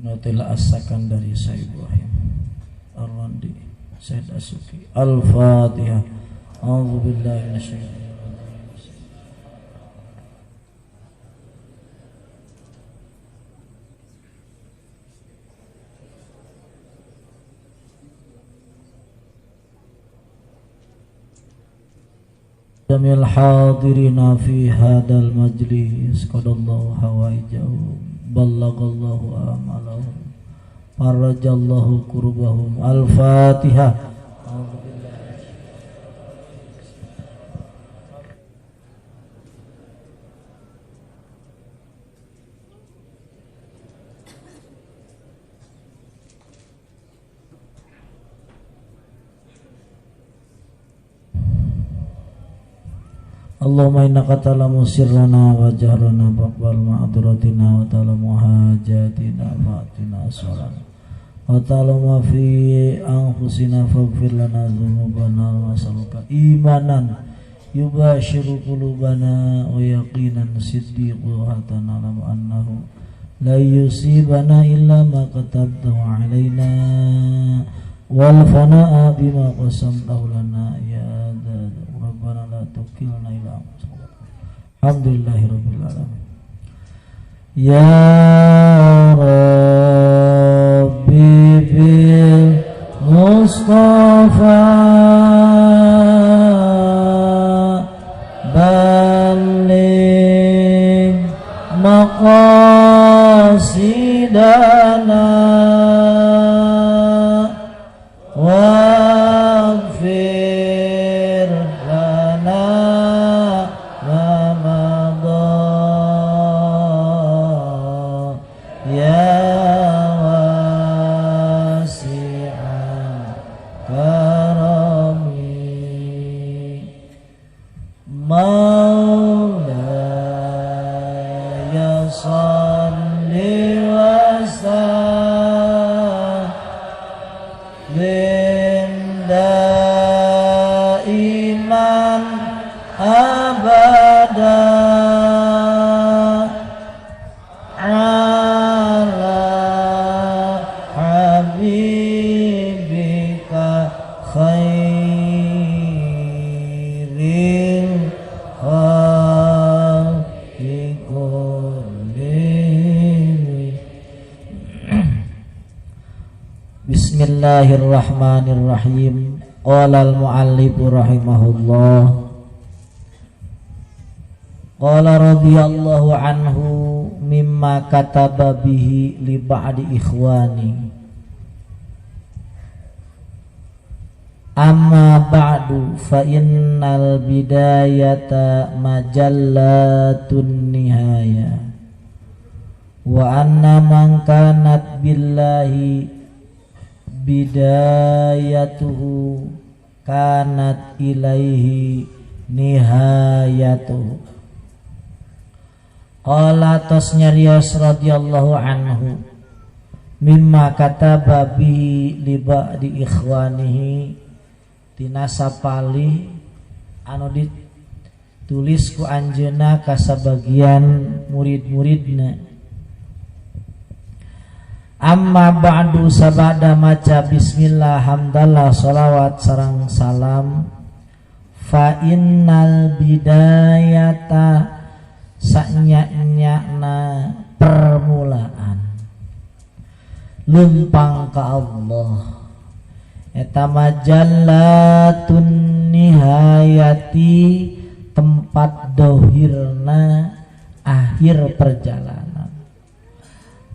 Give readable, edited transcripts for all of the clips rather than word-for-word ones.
Nutila asakan dari Sayyid Ibrahim Ar-Randi Sayyid Asuki Al-Fatihah. A'udzubillahi minasyaitonir Jamil hadirina fi hadal majlis qadallahu hawaijahum ballagallahu amalahum farajallahu kurbahum. Al-Fatihah. Allahumma innaka ta'lamu sirrana wa jahrana faqbal ma'duratina wa ta'lamu hajatina fa'atina as-salama wa ta'lamu fi anfusina faghfir lana dzunubana wa nas'aluka imanan yubashiru qulubana wa yaqinan siddiqu hatta na'lamu annahu la yusibana illa ma katabtahu alaina wal fana'a bima qasamtahu lana ya Rabbana la tukilna ila anfusina. Alhamdulillahirabbil alamin. Ya Rabbi bil Mustafa balligh maqasidana waghfir lana ma madha ya wasi'an karami maulaya salli wa sallim daiman abada ala habibika khairil khalqi kullihim. Bismillahirrahmanirrahim. Qala al-mu'allif rahimahullah. Qala radhiyallahu anhu mimma kataba bihi li ba'di ikhwani. Amma ba'du fa innal bidayata majallatun nihaya wa anna man kanat billahi bidayatuhu kanat ilaihi nihayatuhu. Qala tasnyarios radhiyallahu anhu mimma kataba bihi li ba'di ikhwanihi tina sapali anu ditulis ku anjeunna ka sabagian murid-muridna. Amma ba'du sabada maca bismillah hamdalah salawat sareng salam fa innal bidayata sanya-nyana permulaan lumpang ka Allah eta majallatun nihayati tempat dohirna akhir perjalanan,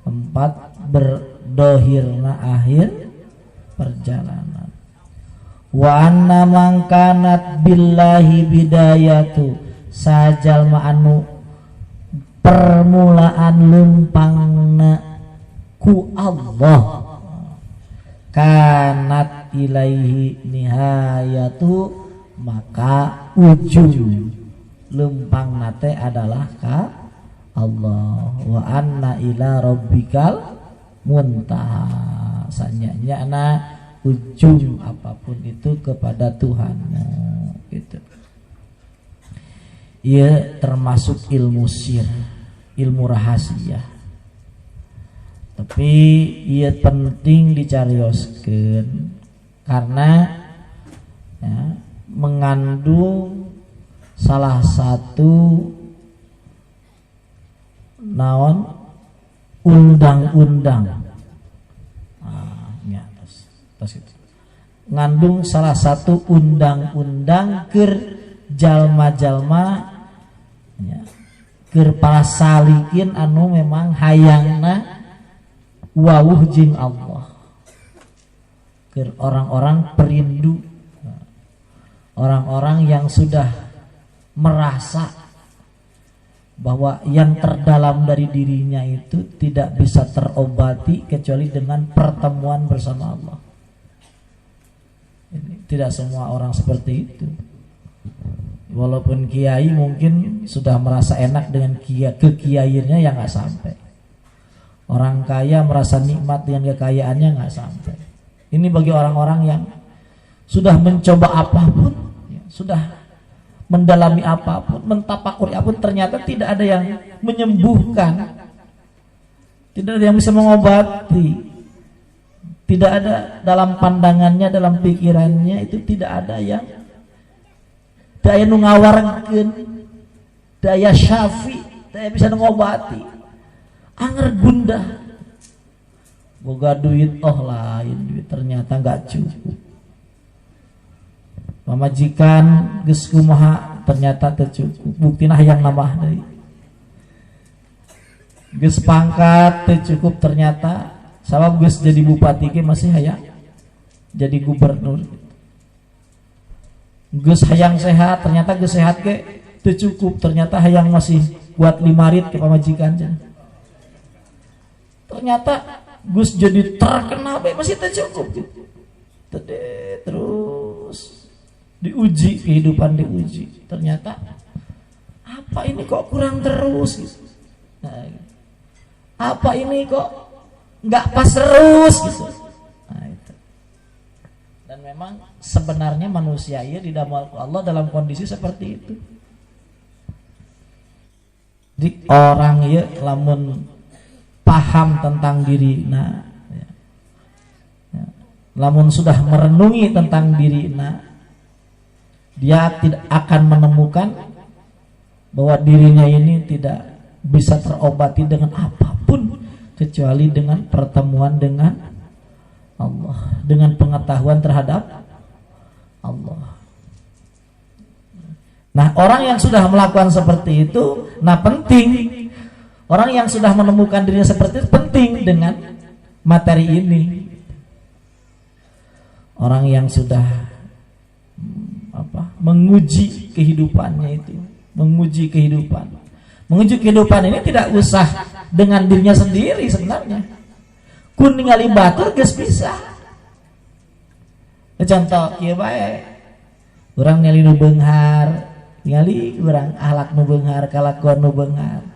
tempat berdohirna akhir perjalanan. Wa anna man kanat billahi bidayatu sajalma anu permulaan lumpangna ku Allah kanat ilaihi nihayatu maka ujung lumpang nate adalah ka Allah. Wa anna ila rabbikal muntaha sanyanya na ujung apapun itu kepada Tuhanmu gitu. Ia termasuk ilmu sir, ilmu rahasia. Tapi ia penting dicarioskeun karena ya, mengandung salah satu naon undang-undang. Ya, tos itu. Ngandung salah satu undang-undang keur jalma-jalma ya, keur para salikin anu memang hayangna wawuh jeung Allah. Keur orang-orang perindu, orang-orang yang sudah merasa bahwa yang terdalam dari dirinya itu tidak bisa terobati kecuali dengan pertemuan bersama Allah. Ini tidak semua orang seperti itu. Walaupun kiai mungkin sudah merasa enak dengan kekiaiannya yang nggak sampai. Orang kaya merasa nikmat dengan kekayaannya nggak sampai. Ini bagi orang-orang yang sudah mencoba apapun, ya, sudah mendalami apapun, mentapakuri apapun, ternyata tidak ada yang menyembuhkan, tidak ada yang bisa mengobati, tidak ada dalam pandangannya, dalam pikirannya itu tidak ada yang daya ngawarkeun, daya syafi, daya bisa mengobati, anger gundah, boga duit lain duit ternyata nggak cukup. Pamajikan geus kumaha ternyata teu cukup. Buktina hayang nambah deui. Geus pangkat teu cukup ternyata sabab geus jadi bupati ge masih hayang jadi gubernur. Geus hayang sehat ternyata geus sehat ge teu cukup ternyata hayang masih buat limarit ke pamajikan. Ternyata geus jadi terkenal be masih teu cukup gitu. Terus diuji, kehidupan diuji, ternyata apa ini kok kurang terus gitu. Nah, apa ini kok nggak pas terus gitu. Nah, itu. Dan memang sebenarnya manusia ya didamel Allah dalam kondisi seperti itu. Di orang ya lamun paham tentang diri lamun sudah merenungi tentang diri dia tidak akan menemukan bahwa dirinya ini tidak bisa terobati dengan apapun kecuali dengan pertemuan dengan Allah, dengan pengetahuan terhadap Allah. Nah, orang yang sudah melakukan seperti itu, penting. Orang yang sudah menemukan dirinya seperti itu penting dengan materi ini. Orang yang sudah menguji kehidupannya itu, menguji kehidupan. Menguji kehidupan ini tidak usah dengan dirinya sendiri sebenarnya. Kun ningali batur geus bisa. Contoh kieu bae. Urang ningali nu beunghar, ningali urang akhlak nu beunghar, kalakuan nu beunghar.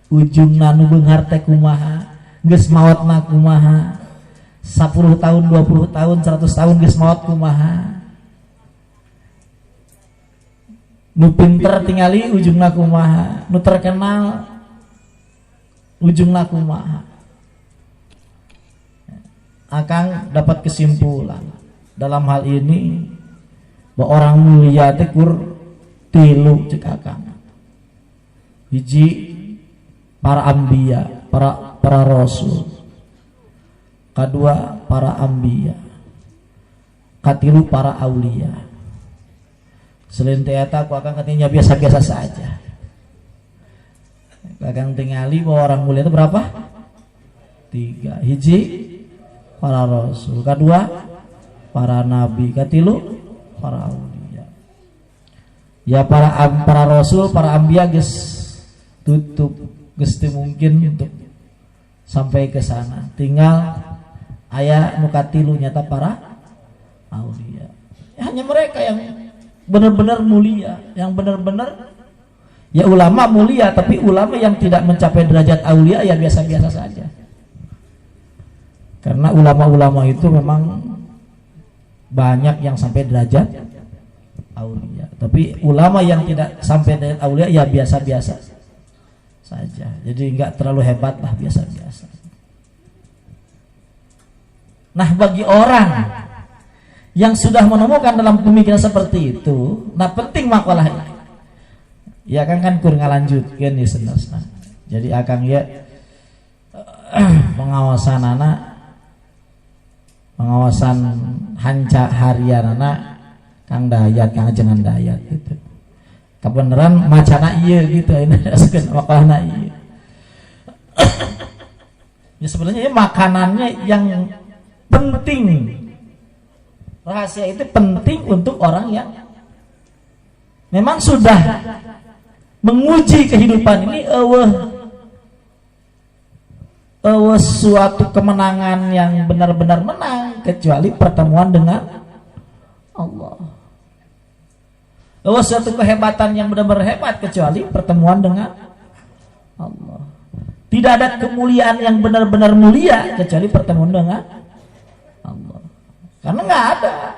Ujungna nu beunghar teh kumaha? Geus maotna kumaha? 10 tahun, 20 tahun, 100 tahun geus maot kumaha? Nu pinter tingali ujungna kumaha, nu terkenal ujungna kumaha. Akang dapat kesimpulan dalam hal ini bahwa orang mulia teh kur tilu cek akang. Hiji para anbiya, para rasul. Kedua para anbiya. Katilu para aulia. Selain teata aku akan katanya biasa-biasa saja. Akan tingali bahwa orang mulia itu berapa? 3. Hiji para rasul, kedua para nabi, katilu para aulia. Ya para rasul, para anbiya geus tutup, geus teu mungkin untuk sampai ke sana. Tinggal aya nu katilu nyata para aulia. Hanya mereka yang benar-benar mulia, yang benar-benar ya ulama mulia, tapi ulama yang tidak mencapai derajat aulia ya biasa-biasa saja. Karena ulama-ulama itu memang banyak yang sampai derajat aulia, tapi ulama yang tidak sampai derajat aulia ya biasa-biasa saja. Jadi enggak terlalu hebat lah, biasa-biasa. Nah, bagi orang yang sudah menemukan dalam pemikiran seperti itu, nah penting makalah ini. Ya kan kur ngalanjutkeun ya senesna. Jadi akang ya pengawasan hanca harian anak Kang Dayat, Kang Ajengan Dayat gitu. Kebenaran macana iya gitu, ini askeun makalahna iya. Ya sebenarnya ya makanannya yang penting. Rahasia itu penting untuk orang yang memang sudah menguji kehidupan ini suatu kemenangan yang benar-benar menang kecuali pertemuan dengan Allah. Suatu kehebatan yang benar-benar hebat kecuali pertemuan dengan Allah. Tidak ada kemuliaan yang benar-benar mulia kecuali pertemuan dengan Allah. Karena nggak ada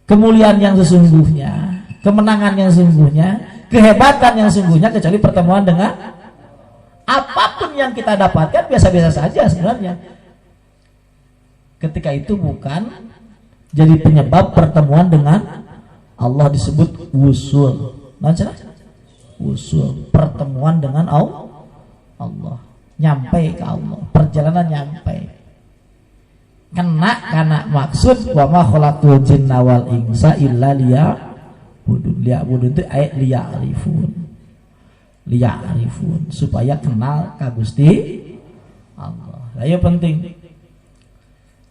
kemuliaan yang sesungguhnya, kemenangan yang sesungguhnya, kehebatan yang sesungguhnya kecuali pertemuan dengan apapun yang kita dapatkan biasa-biasa saja sebenarnya. Ketika itu bukan jadi penyebab pertemuan dengan Allah disebut wusul. Wusul, pertemuan dengan Allah. Nyampe ke Allah, perjalanan nyampe. Karena maksud wa ma khalaqul jinna wal insa illa liya'budun itu ayat liya'rifun supaya kenal ka Gusti Allah. Ayo penting.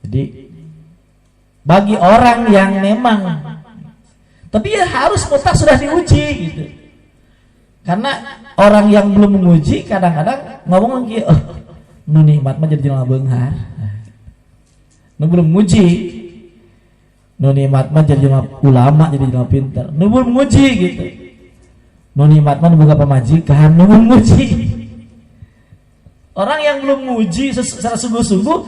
Jadi bagi orang yang memang tapi ya harus mutlak sudah diuji gitu. Karena orang yang belum menguji kadang-kadang ngomong gitu, nu nikmat mah jadi jelema beunghar. Nu belum nguji, nu nikmat mah jadi ulama, jadi jelema pinter. Nu belum nguji gitu. Nu nikmat mah boga pamajikan, nu belum nguji. Orang yang belum nguji secara sungguh-sungguh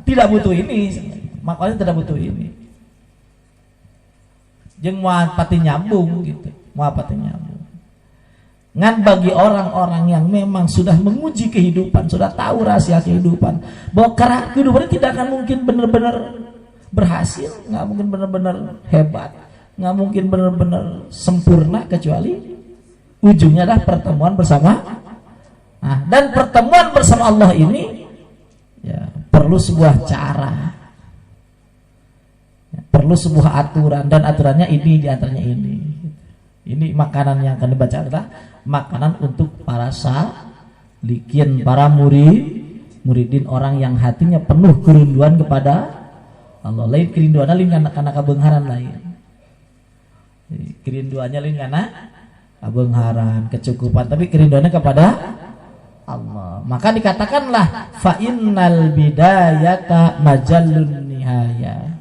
tidak butuh ini, makanya tidak butuh ini. Jeung moal pati nyambung gitu, moal pati nyambung. Ngan bagi orang-orang yang memang sudah menguji kehidupan, sudah tahu rahasia kehidupan, bahwa kehidupan ini tidak akan mungkin benar-benar berhasil, nggak mungkin benar-benar hebat, nggak mungkin benar-benar sempurna kecuali ujungnya adalah pertemuan bersama. Nah, dan pertemuan bersama Allah ini ya, perlu sebuah cara, ya, perlu sebuah aturan, dan aturannya ini diantaranya ini. Ini makanan yang akan dibaca adalah makanan untuk para salikin, para muridin, orang yang hatinya penuh kerinduan kepada Allah. Lain kerinduannya lain karena kebeungharan lain. Kerinduannya lain karena kebeungharan, kecukupan, tapi kerinduannya kepada Allah. Maka dikatakanlah fa innal bidayata majallun nihaya.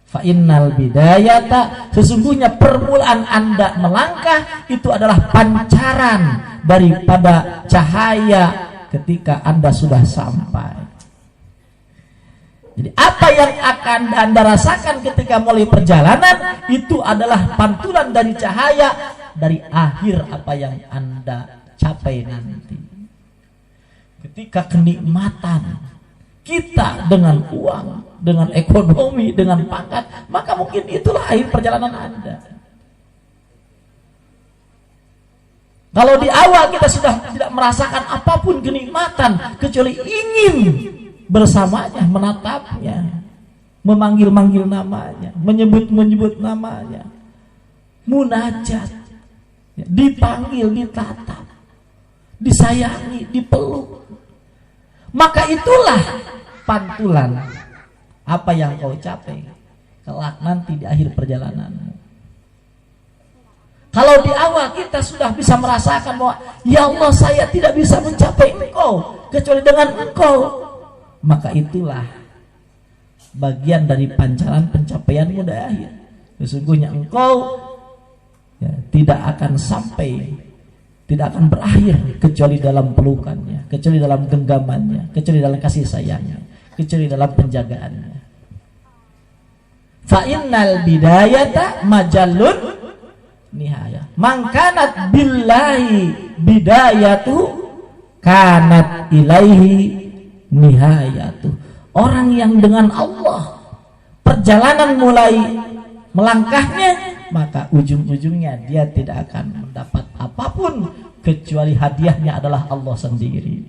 Fa innal bidayata, sesungguhnya permulaan Anda melangkah itu adalah pancaran daripada cahaya ketika Anda sudah sampai. Jadi apa yang akan Anda rasakan ketika mulai perjalanan itu adalah pantulan dari cahaya dari akhir apa yang Anda capai nanti. Ketika kenikmatan kita dengan uang, dengan ekonomi, dengan pangkat, maka mungkin itulah akhir perjalanan Anda. Kalau di awal kita sudah tidak merasakan apapun kenikmatan kecuali ingin bersamanya, menatapnya, memanggil-manggil namanya, menyebut-menyebut namanya, munajat, dipanggil, ditatap, disayangi, dipeluk, maka itulah pantulan apa yang kau capai kelak nanti di akhir perjalananmu. Kalau di awal kita sudah bisa merasakan bahwa ya Allah, saya tidak bisa mencapai Engkau kecuali dengan Engkau, maka itulah bagian dari pancaran pencapaianmu di akhir. Sesungguhnya Engkau ya, tidak akan sampai, tidak akan berakhir kecuali dalam pelukannya, kecuali dalam genggamannya, kecuali dalam kasih sayangnya, kecuali dalam penjagaannya. Fa innal bidayata majallun nihaya. Mangkanat billahi bidayatu kanat ilaihi nihayatuh. Orang yang dengan Allah perjalanan mulai melangkahnya, maka ujung-ujungnya dia tidak akan mendapat apapun kecuali hadiahnya adalah Allah sendiri.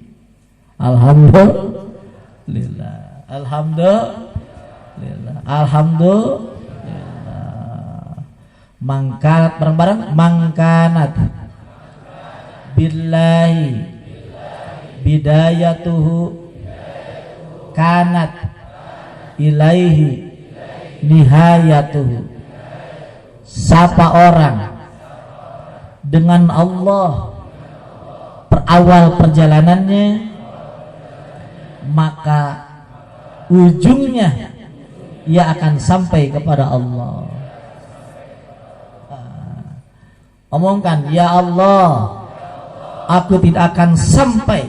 Alhamdulillah. Alhamdulillah. Alhamdulillah. Mangkanat bareng-bareng, mangkanat billahi bidayatuhu kanat ilaihi nihayatuhu. Siapa orang dengan Allah perawal perjalanannya, maka ujungnya ia akan sampai kepada Allah. Omongkan, ya Allah, aku tidak akan sampai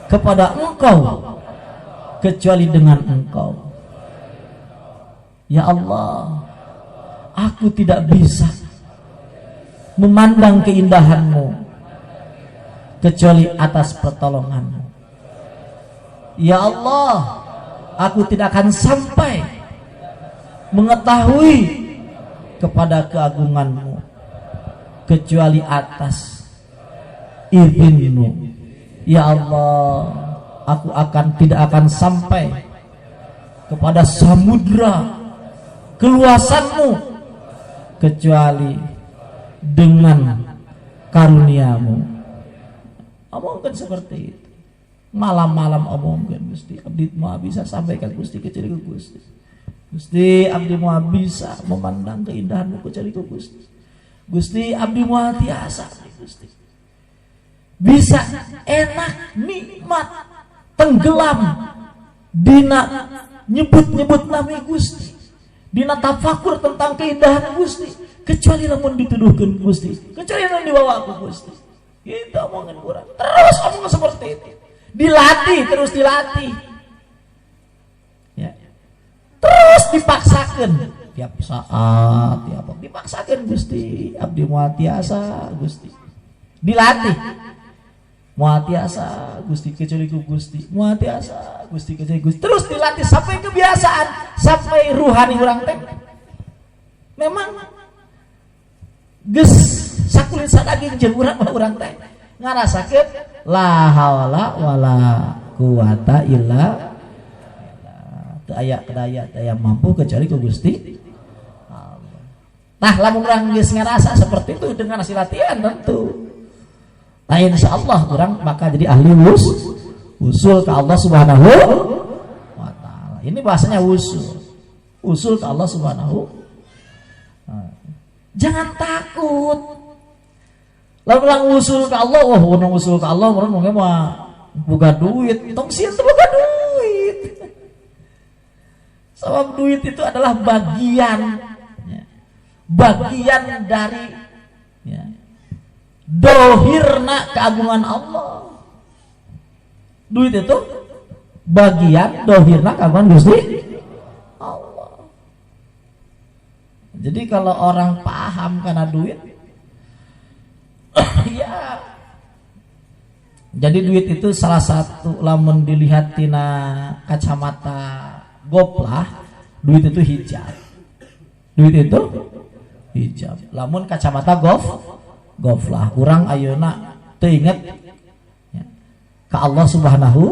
kepada Engkau kecuali dengan Engkau. Ya Allah, aku tidak bisa memandang keindahan-Mu kecuali atas pertolongan-Mu. Ya Allah, aku tidak akan sampai mengetahui kepada keagungan-Mu kecuali atas izin-Mu. Ya Allah, aku tidak akan sampai kepada samudra keluasan-Mu kecuali dengan karunia-Mu. Omongkan seperti itu. Malam-malam omongkan, Gusti abdi moal bisa sampaikan Gusti kecuali ku Gusti. Gusti abdi moal bisa memandang keindahan-Mu kecuali ku Gusti. Gusti abdi moal tiasa Gusti bisa enak nikmat tenggelam dina nyebut-nyebut nami Gusti, dina tafakur tentang keindahan Gusti, kecuali lamun dituduhkeun Gusti, kecuali lamun dibawa ku Gusti. Kita omongan kurang, terus omong seperti itu, terus dilatih ya. Terus dipaksakan tiap saat, tiap waktu dipaksakan Gusti abdi moal tiasa Gusti, dilatih moal tiasa Gusti kecuali ku Gusti, moal tiasa Gusti kecuali Gusti, terus dilatih sampai kebiasaan, sampai ruhani urang teh memang geus sakulit sadaging jeung urang teh ngarasakeun la haula wala quwata illa teu aya daya daya mampu kecuali ku Gusti Allah. Nah, lamun urang geus ngarasa seperti itu dengan hasil latihan tentu, nah insyaallah orang maka jadi ahli usul ke Allah Subhanahu wa ta'ala. Ini bahasanya usul ke Allah Subhanahu. Jangan takut. Lalu orang usul ke Allah, orang usul ke Allah, orang mungkin mah buka duit, tong sieun teu buka duit. Sebab duit itu adalah bagian dari dohirna keagungan Allah. Duit itu bagian dohirna keagungan Gusti Allah. Jadi kalau orang paham karena duit ya, jadi duit itu salah satu lamun dilihat tina kacamata goplah, duit itu hijab. Duit itu hijab. Lamun kacamata goflah, urang ayeuna teu inget ya, ka Allah Subhanahu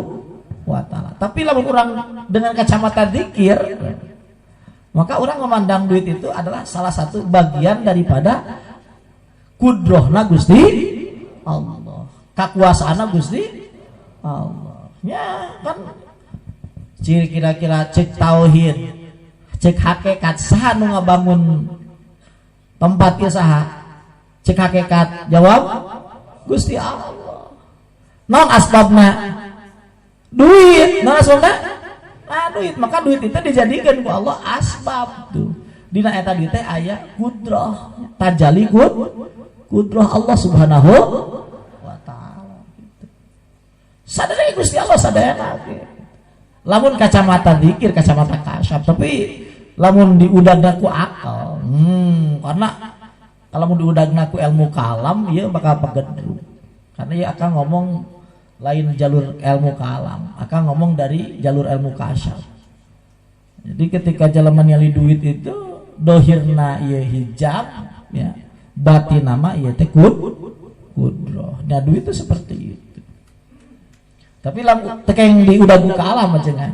wa ta'ala. Tapi lamun urang dengan kacamata zikir, maka urang memandang duit itu adalah salah satu bagian daripada kudrohna Gusti Allah, kakuasaana Gusti Allah. Ya kan kira-kira cek tauhid, cek hakikat saha nu ngabangun tempat ieu saha? Cek hakikat, jawab Gusti Allah. Naon asbabna? Duit. Naon asbabna? Duit. Maka duit itu dijadikan ku Allah asbab tuh. Dina eta duit teh aya kudrah, tajali kudrah Allah Subhanahu wa ta'ala gitu. Sadar Gusti Allah sadayana gitu. Lamun kacamata zikir, kacamata kasyaf, tapi lamun diudagna ku akal. Karena kalau mau diudagna ku ilmu kalam, ya bakal pegedru. Karena ya akan ngomong lain jalur ilmu kalam, akan ngomong dari jalur ilmu kasyaf. Jadi ketika jalaman nyali duit itu dohirna ieu hijab ya, batin nama ieu teh kudroh. Nah duit itu seperti itu. Tapi lam tekeng di udagu kalam aja kan.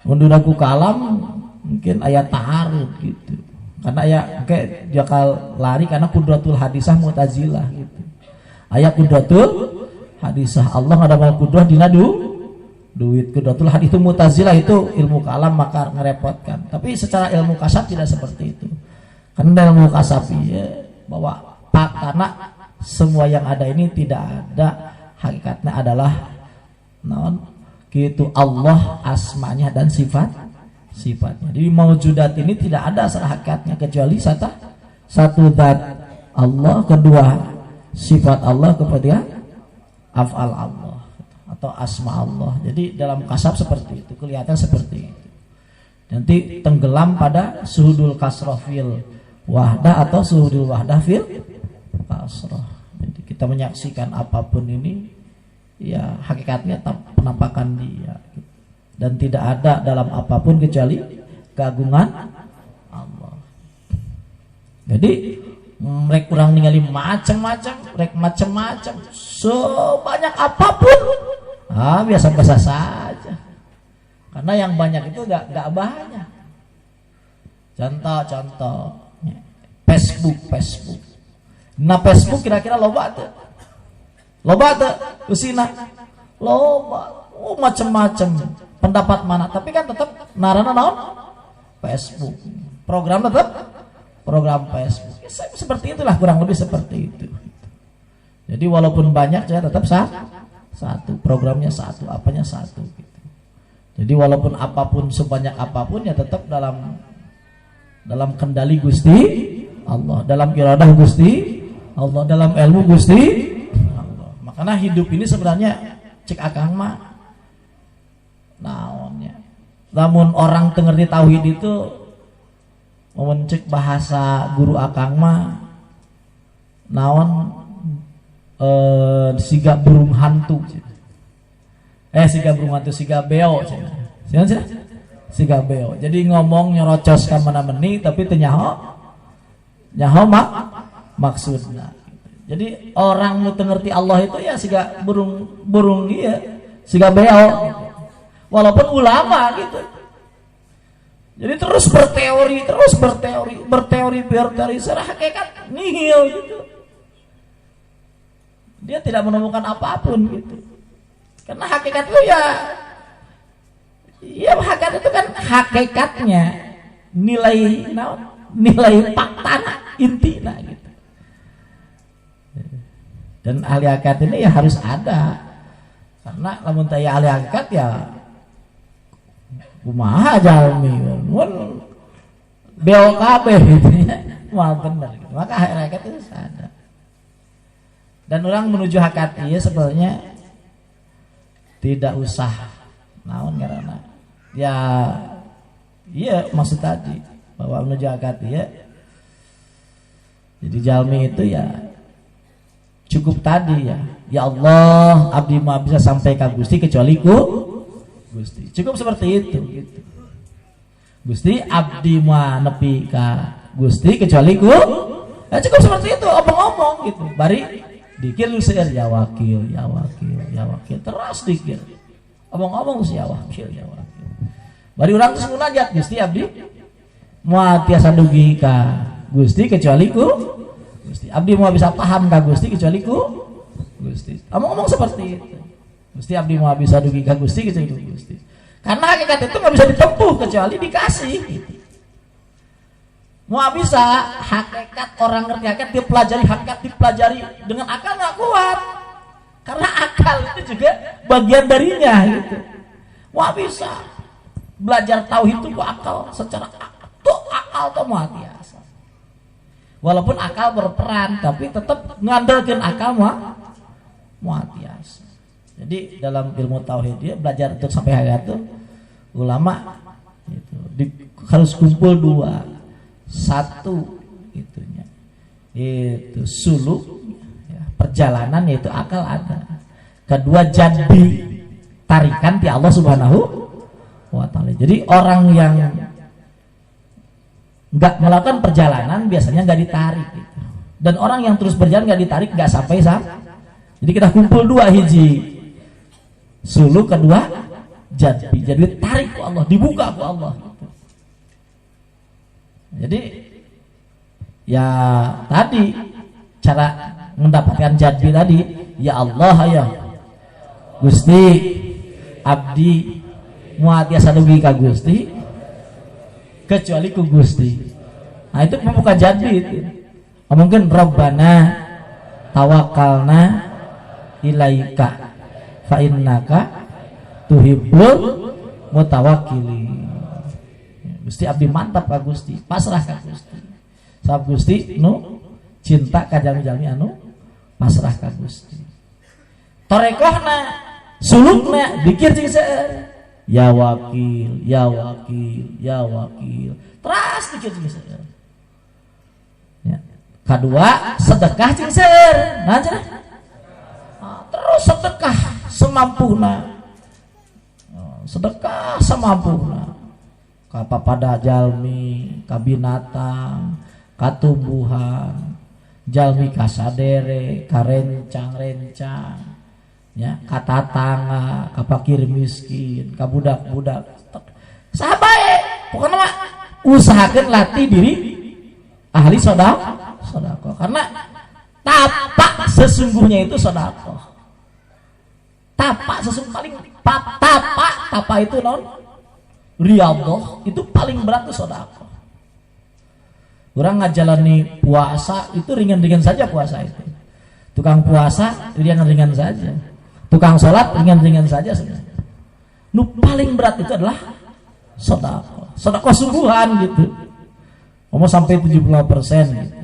Mun udagu kalam mungkin aya taarud gitu. Karena aya kayak jakal lari karena kudratul hadisah Mu'tazilah gitu. Aya kudratul hadisah Allah ngadamal kudrah dina duit. Kudratul hadis itu Mu'tazilah itu ilmu kalam maka ngerepotkan. Tapi secara ilmu kasab tidak seperti itu. Karena ilmu kasab ya bahwa karena semua yang ada ini tidak ada hakikatnya adalah gitu Allah asmanya dan sifatnya. Jadi maujudat ini tidak ada hakikatnya kecuali satu zat Allah, kedua sifat Allah, kemudian af'al Allah atau asma Allah. Jadi dalam kasab seperti itu, kelihatan seperti itu. Nanti tenggelam pada suhudul kasrah fil wahdah atau suhudul wahdah fil kasrah. Jadi kita menyaksikan apapun ini ya hakikatnya penampakan dia dan tidak ada dalam apapun kecuali keagungan Allah. Jadi mereka kurang ningali macam-macam, sebanyak apapun biasa-biasa saja. Karena yang banyak itu gak banyak. Contoh Facebook. Nah Facebook kira-kira loba tuh usina loba macam-macam pendapat mana, tapi kan tetap narana naon Facebook, program tetap program Facebook ya, seperti itulah, kurang lebih seperti itu. Jadi walaupun banyak saya tetap satu programnya satu, apanya satu gitu. Jadi walaupun apapun sebanyak apapun ya tetap dalam kendali Gusti Allah, dalam iradah Gusti Allah, dalam ilmu Gusti Allah. Makanya hidup ini sebenarnya cek akang mah naonnya. Namun orang ngerti tauhid itu mencek bahasa guru akang mah naon siga burung hantu. Siga burung hantu, siga beo. Siga beo. Jadi ngomong nyorocos ka mana-meni tapi teu nyaho maksudna. Jadi orang nu ngerti Allah itu ya siga burung iya, siga beo gitu. Walaupun ulama gitu. Jadi terus berteori secara hakikat nihil gitu. Dia tidak menemukan apapun gitu. Karena hakikat itu ya hakikat itu kan hakikatnya nilai fakta intina gitu. Dan ahli hakikat ini ya harus ada. Karena lamun teu ahli hakikat ya kumaha jalmi mun beo kabeh gitu ya. Wah bener gitu. Maka ahli hakikat itu ada. Dan orang menuju hakikat ieu sebenarnya tidak usah naon ngaranna. Ya iya maksud tadi bahwa menuju hakikat ieu jadi jalmi itu ya cukup tadi ya Allah abdi mah bisa sampai ka Gusti kecuali ku Gusti. Cukup seperti itu gitu. Gusti abdi mah nepi ka Gusti kecuali ku cukup seperti itu, omong-omong gitu. Bari dikir seueur ya wakil terus dikir. Omong-omong sih ya wakil. Bari urang terus munajat Gusti abdi moal tiasa dugi ka Gusti kecuali ku Gusti. Abdi mau bisa paham ka Gusti kecuali ku Gusti. Omong-omong seperti itu. Gusti abdi mau bisa dugi ka Gusti kecuali ku Gusti. Karena hakikat itu nggak bisa ditempuh kecuali dikasih. Gitu. Mau bisa hakikat orang ngerti hakikat dipelajari dengan akal nggak kuat. Karena akal itu juga bagian darinya gitu. Mau bisa belajar tauhid itu ku akal secara akal tuh mah biasa. Walaupun akal berperan, tapi tetap ngandalkan akal mah biasa. Jadi dalam ilmu tauhid dia belajar untuk sampai hakikat itu ulama itu harus kumpul dua, satu itunya itu suluk ya, perjalanan yaitu akal ada. kedua jadi tarikan ti Allah Subhanahu wa taala. Jadi orang yang nggak melakukan perjalanan biasanya nggak ditarik gitu. Dan orang yang terus berjalan nggak ditarik nggak sampai. Jadi kita kumpul dua, hiji suluk, kedua jadbi. Jadi tarik ku Allah, dibuka ku Allah. Jadi ya tadi cara mendapatkan jadbi tadi, ya Allah ya Gusti abdi moal tiasa dugi ka Gusti kecuali ku Gusti. Nah itu bukan jadbi itu. Mungkin Rabbana tawakkalna ilaika fa innaka tuhibbul mutawakkilin. Gusti abdi mantap ka Gusti, pasrah ka Gusti. Sabab Gusti nu cinta ka jalmi-jalmi anu pasrah ka Gusti. Torekohna sulukna dikir cing seueur. Ya wakil, ya wakil, ya wakil. Terus dikir cing seueur. Ya. Kedua sedekah cing seueur. Nah cenah. Terus sedekah semampuna. Sedekah semampuna. Ka papada jalmi, ka binatang, ka tumbuhan, jalmi kasadere, ka rencang-rencang, ya, ka tatangga, ka fakir miskin, ka budak-budak. Sahabae, pokoknya mah usahakeun latih diri ahli sedekah. Karena tapak sesungguhnya itu sedekah. Tapak sesungguhnya paling tapak itu non riyadhah itu paling berat itu sedekah. Orang ngajalani puasa itu ringan-ringan saja puasa itu. Tukang puasa ringan-ringan saja. Tukang sholat ringan-ringan saja sebenarnya. Nu paling berat itu adalah sedekah. Sedekah sungguhan gitu. Ngomong sampai 70% gitu.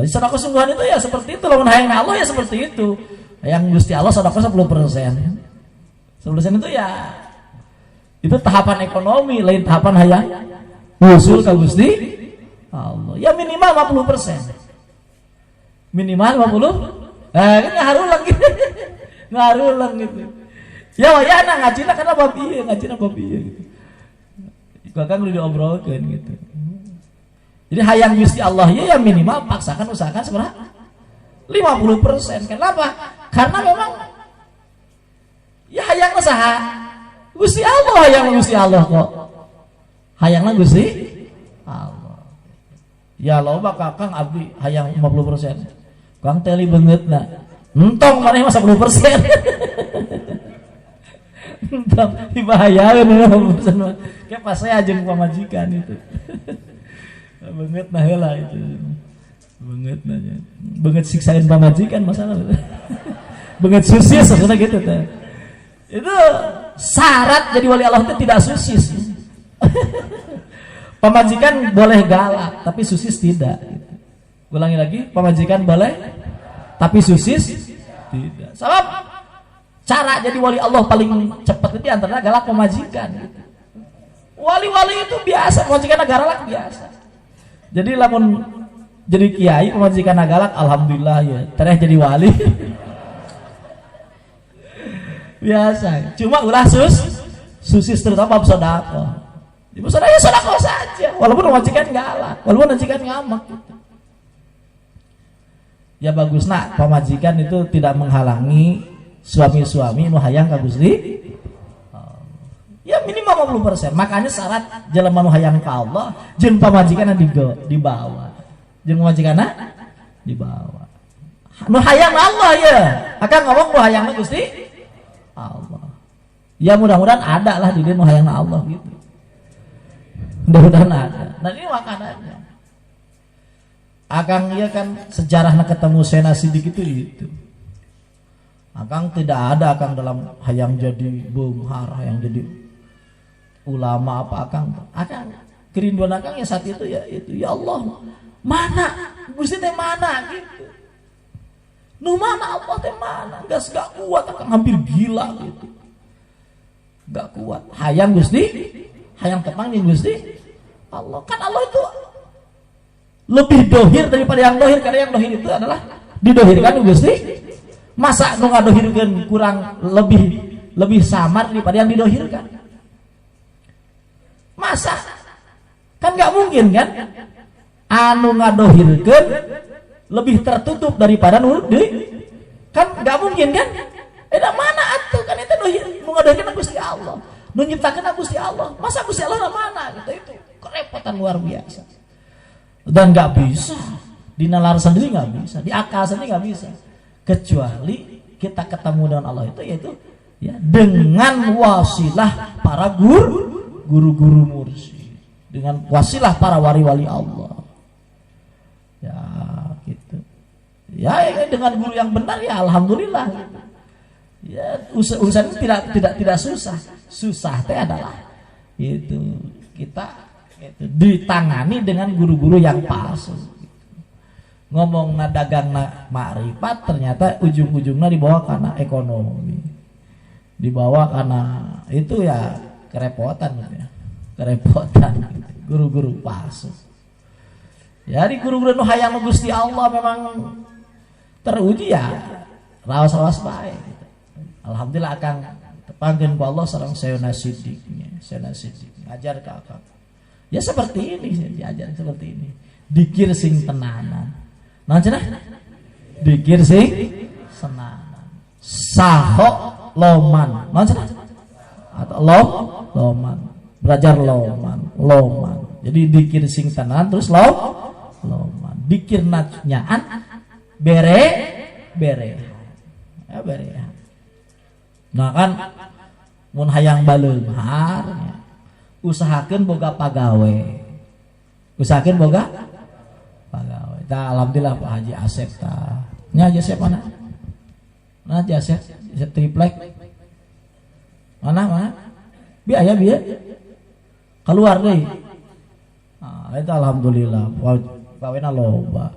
Sedekah sungguhan itu ya seperti itu. Lamun hayang Allah ya seperti itu. Yang Gusti Allah sedekah 10%. 10% itu ya itu tahapan ekonomi, lain tahapan hayang usul ka Gusti Allah. Ya minimal 50%. Minimal 50. Kan ngaharulang gitu. Ngaharulang gitu. Ya wayana ngajina karena bab ieu, ngajina bab ieu gitu. Kakang udah diobrolkeun gitu. Jadi hayang Gusti Allah ya minimal paksakan usahakan seberapa? 50%. Kenapa? Karena memang ya hayang usaha Gusti Allah yang Gusti Allah kok. Hayangna Gusti Allah. Ya loba kakang abdi hayang 50%. Kang teli beungeutna. Entong maneh mah 10%. Entong dibahayaeun 50% mah. Ke pas saya jeung pamajikan itu. Beungeutna heula itu. Beungeutna nya. Beungeut siksain pamajikan masalah. Beungeut susis maksudna gitu teh. Itu syarat jadi wali Allah itu tidak susis. Pemajikan boleh galak tapi susis tidak. Ulangi lagi, pemajikan boleh tapi susis tidak. Sebab cara jadi wali Allah paling cepat itu antara galak pemajikan. Wali-wali itu biasa, pemajikan galak biasa. Jadi lamun jadi kiai pemajikan galak, alhamdulillah ya, tereh jadi wali. Biasa, cuma ulah susis terutama bab sedekah. Ibu sedekah ya sedekah saja, walaupun majikan galak, walaupun majikan ngamak gitu. Ya bagus nak, pemajikan itu tidak menghalangi suami-suami nu hayang ka Gusti. Ya minimal 50%. Makanya syarat jelema nu hayang ka Allah jeung pamajikanna dibawa. Jeung pamajikanna dibawa. Nu hayang Allah ya. Akang ngomong nu hayang Gusti Allah. Ya mudah-mudahan ada lah di dia nu hayangna Allah gitu. Mudah-mudahan ada. Nah ini makanannya. Akang iya kan sejarahnya ketemu Sena Sidik itu gitu. Akang tidak ada akang dalam hayang jadi benghar, hayang jadi ulama apa akang. Akang kerinduan akang ya saat itu ya Allah. Mana? Gusti teh mana gitu. Nu mana Allah teh mana? Gak kuat akan hampir gila gitu. Gak kuat. Hayang Gusti, hayang tepang nih Gusti Allah. Kan Allah itu lebih dohir daripada yang dohir. Karena yang dohir itu adalah didohirkan Gusti Masa nu ngadohirkeun kurang lebih samar daripada yang didohirkan? Masa? Kan nggak mungkin kan? Anu ngadohirkeun lebih tertutup daripada nu kan nggak mungkin kan? Mana atuh kan itu dohir nu ngadohirkeun Gusti Allah, nu nyiptakeun Gusti Allah. Masa Gusti Allah mana gitu? Itu kerepotan luar biasa. Dan nggak bisa dinalar sendiri, nggak bisa diakal sendiri, nggak bisa, kecuali kita ketemu dengan Allah itu yaitu ya dengan wasilah para guru-guru mursyid, dengan wasilah para wali-wali Allah. Ya gitu. Ya dengan guru yang benar ya alhamdulillah. Ya urusan ini tidak susah. Susah teh adalah itu kita itu ditangani dengan guru-guru yang palsu. Ngomong dagang makrifat ternyata ujung-ujungnya dibawa karena ekonomi, dibawa karena itu ya kerepotan gitu ya, kerepotan gitu. Guru-guru palsu. Jadi guru-guru nu hayang Gusti Allah memang teruji ya raos-raos baik gitu. Alhamdulillah akan tepanggin ku Allah sareng Sayyidina Siddiqnya, Sayyidina Siddiq ngajar ke akang. Ya seperti ini diajar seperti ini. Dikir sing tenanan. Nah cenah dikir sing senanan. Saho loman. Nah cenah atau loman. Belajar loman. Jadi dikir sing tenanan terus loman. Dikir nyaan bere. Ya bere. Nah kan mun hayang baleunghar usahakeun boga pagawe. Usahakeun boga pagawe. Tah alhamdulillah Pak Haji Asep tah. Nya Haji Asep mana? Nah Haji Asep triplek. Mana? Biaya. Keluar deui. Nah, itu alhamdulillah. Pawena loba.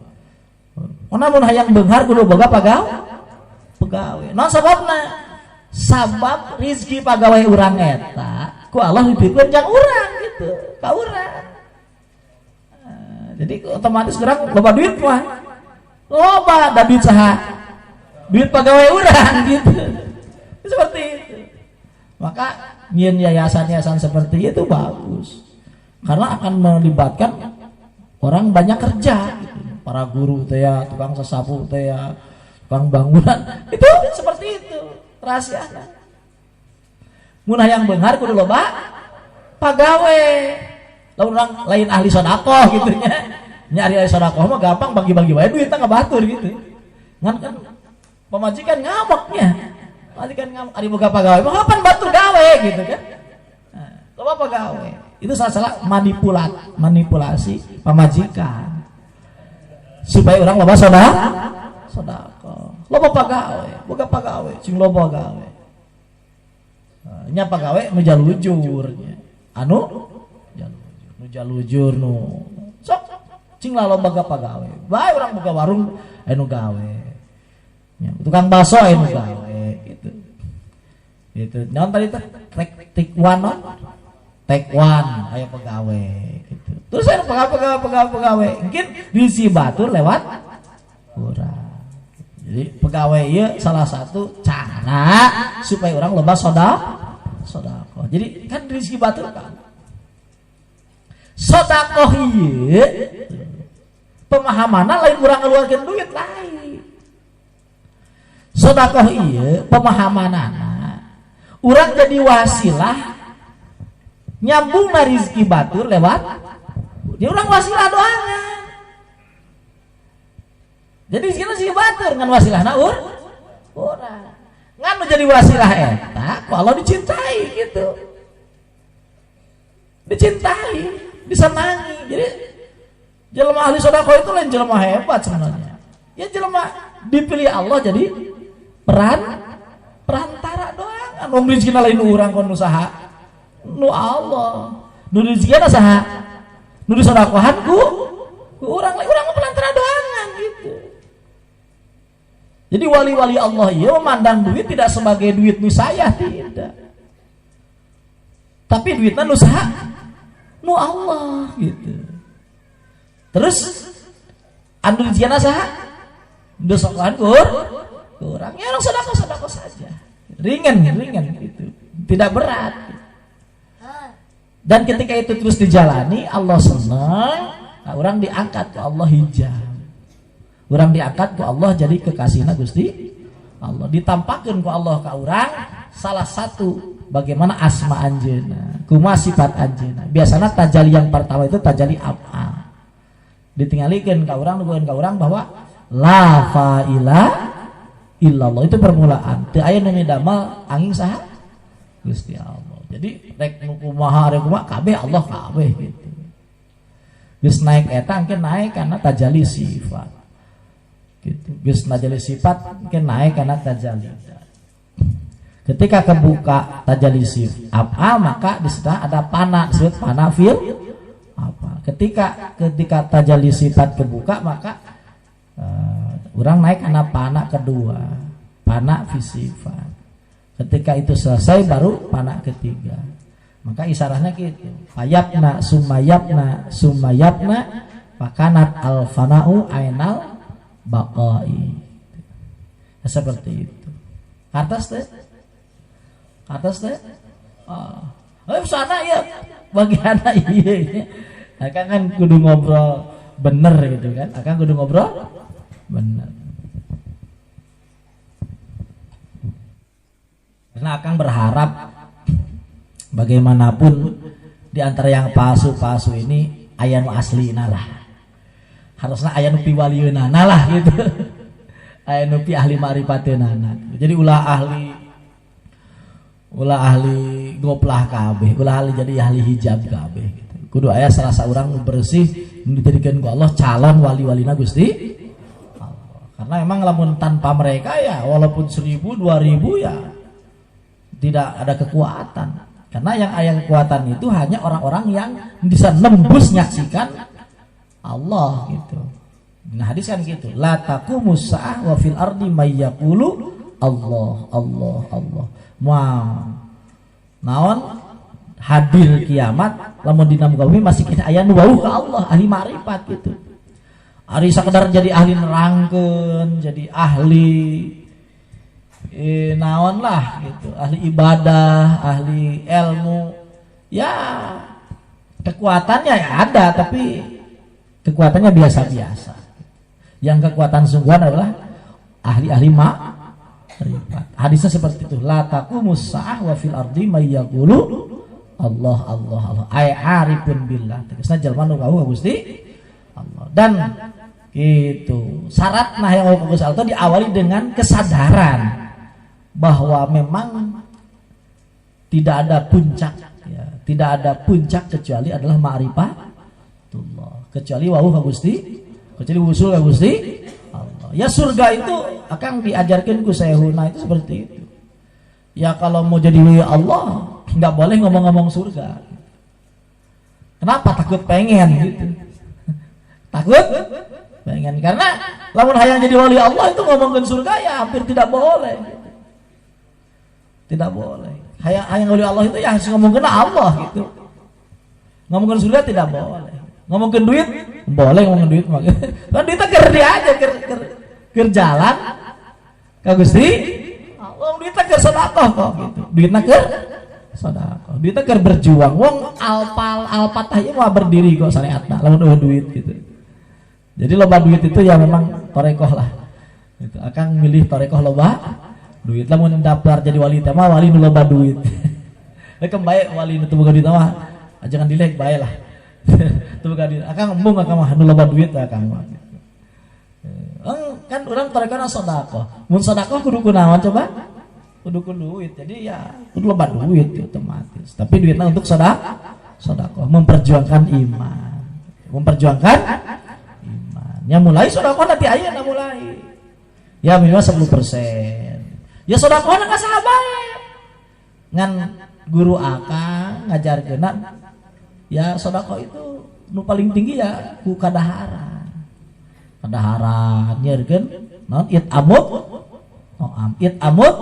Mana mun hayang beunghar kudu boga pagawe. Naon sababna? Sabab rizki pegawai urang eta ku Allah dipikeun jang urang gitu ka urang. Jadi otomatis urang loba duit mah loba da duit saha duit pegawai urang gitu. Seperti itu. Maka nyin yayasan-yayasan seperti itu bagus karena akan melibatkan orang banyak kerja gitu. Para guru teh ya, tukang sasapu teh ya, tukang bangunan itu seperti itu. Rahasia. Mun hayang beunghar kudu loba pagawe. Lamun urang lain ahli sedekah gitu nya. Nya ahli sedekah mah gampang bagi-bagi wae duitna ngabatur gitu. Ngan kan pemajikan ngamoknya. Pemajikan ngamok ari boga pagawe mah kapan batur gawe gitu kan. Nah, loba pagawe. Itu salah manipulasi pemajikan. Supaya orang loba sedekah. Loba pagawe, boga pagawe, cing loba gawe. Nya pagawe nu jalujurnya. Anu jalujur nu sok cing loba pagawe. Bae urang boga warung anu gawe. Nya tukang baso anu gawe gitu. Gitu. Naon tadi teh tekwan aya pagawe gitu. Terus aya pagawe. Mungkin diisi batur lewat urang. Jadi pegawai ieu salah satu cara supaya orang loba sedekah. Jadi kan rezeki batur kan. Sedekah ieu pemahamanna lain urang ngeluarkeun duit lain. Sedekah ieu pemahamanana urang jadi wasilah nyambungna rezeki batur lewat dia urang wasilah doangan. Jadi sekarang sih batur ngan wasilahna urang. Ngan jadi wasilah eta kalau dicintai gitu. Dicintai, disenangi. Jadi jelema ahli sedekah itu lain jelema hebat sebenarnya. Ya jelema dipilih Allah jadi perantara doang. Wong rezekina lain urang kon usaha. Nu Allah. Nu rezekina saha? Nu disedekahan ku urang perantara doangan gitu. Jadi wali-wali Allah ya memandang duit tidak sebagai duit nu saya tidak. Tapi duitnya nu saha? Nu Allah gitu. Terus anu rezekina saha? Nu sokohan kurang, ya orang sedekah saja, ringan gitu, tidak berat. Dan ketika itu terus dijalani, Allah senang, nah, orang diangkat ke Allah hijab, orang diangkat ke Allah jadi kekasihna Gusti Allah, ditampakkan ke Allah ke orang salah satu bagaimana asma anjeuna, kumaha sifat anjeuna. Biasanya tajali yang pertama itu tajali af'al, ditinggalikeun ka urang, nubukeun ka urang bahwa la fa'ila illallah, itu permulaan. Teu aya nu midamel angin saha Gusti Allah. Jadi rek nu kumaha rek kumaha kabeh Allah kabeh gitu. Geus naik eta engke naik karena tajali sifat. Gitu. Geus tajali sifat engke naik karena tajali. Ketika kebuka tajali sifat apa, maka di situ ada pana, disebut pana fil apa. Ketika tajali sifat kebuka, maka orang naik karena pana kedua, pana fi sifat. Ketika itu selesai baru pana ketiga. Maka isarahnya gitu. Fayabna sumayabna fakanat al-fana'u ainal baqai. Seperti itu. Atas teh. Sana ya bagian iya. Akang kan kudu ngobrol bener gitu kan. Akang kudu ngobrol bener. Karena Akang berharap bagaimanapun di antara yang palsu-palsu ini aya nu aslina lah. Harusnya aya nu piwalieunana lah gitu. Aya nu pi ahli ma'rifateunana. Jadi ulah ahli goplah kabeh, ulah ahli jadi ahli hijab kabeh gitu. Kudu aya salah saurang nu bersih dijadikeun ku Allah calon wali-walina Gusti Allah. Karena memang lamun tanpa mereka ya walaupun 1000 2000 ya tidak ada kekuatan. Karena yang aya kekuatan itu hanya orang-orang yang bisa nembus nyaksikan Allah gitu. Nah hadis kan gitu, la taqumus sa'ah wa fil ardi may yaqulu Allah. Naon hadir kiamat lamun dina muka bumi masih kita aya nu wauh ka Allah, ahli ma'rifat gitu. Ari sakedar jadi ahli nerangkeun, jadi ahli naon lah gitu, ahli ibadah, ahli ilmu. Ya kekuatannya ya ada, tapi kekuatannya biasa-biasa. Yang kekuatan sungguhan adalah ahli-ahli ma'rifat. Hadisnya seperti itu, la taqumus sa'ah wa fil ardi may yaqulu Allah. Ai arifun billah. Tegasna jalma nu gawuh Gusti Allah. Dan itu syaratna yang Gusti Allah diawali dengan kesadaran bahwa memang tidak ada puncak ya, tidak ada puncak kecuali adalah ma'rifatullah, kecuali wauh ka Gusti, kecuali usul ka Gusti Allah. Ya surga itu akan diajarkan ku sayhuna itu seperti itu. Ya kalau mau jadi wali Allah nggak boleh ngomong-ngomong surga. Kenapa? Takut pengen gitu. Takut pengen, karena lamun hayang jadi wali Allah itu ngomongin surga ya hampir tidak boleh. Tidak boleh. Hayang wali Allah itu ya harus ngomongin Allah gitu. Ngomongin surga tidak boleh. Ngomongin duit boleh, ngomongin duit mah. Kan duitnya kerja aja ker jalan ka Gusti. Wong duitnya ker sedekah kok gitu. Duitnya ker sedekah. Duitnya ker berjuang. Wong al-Fatah ieu mah berdiri kok syariatna lamun duit gitu. Jadi loba duit itu ya memang torekoh lah. Gitu. Akan milih torekoh loba duit. Lamun daftar jadi wali teh mah wali nu loba duit. Lekem bae wali nu teu boga duit mah jangan dilek bae lah. Teu boga duit. Akang embung akang mah nu loba duit akang mah. Kan urang torekana sedekah. Mun sedekah kudu kunaon coba? Kudu duit. Jadi ya kudu loba duit otomatis. Tapi duitna untuk sedekah, memperjuangkan iman. Memperjuangkan iman. Ya mulai sedekah nanti ayeuna mulai. Ya minimal 10%. Ya sedekahna ka sahabat. Ngan guru akang ngajarkeunna ya sedekah itu nu paling tinggi ya ku kadaharan. Kadaharan nyeurkeun naon itamut. Itamut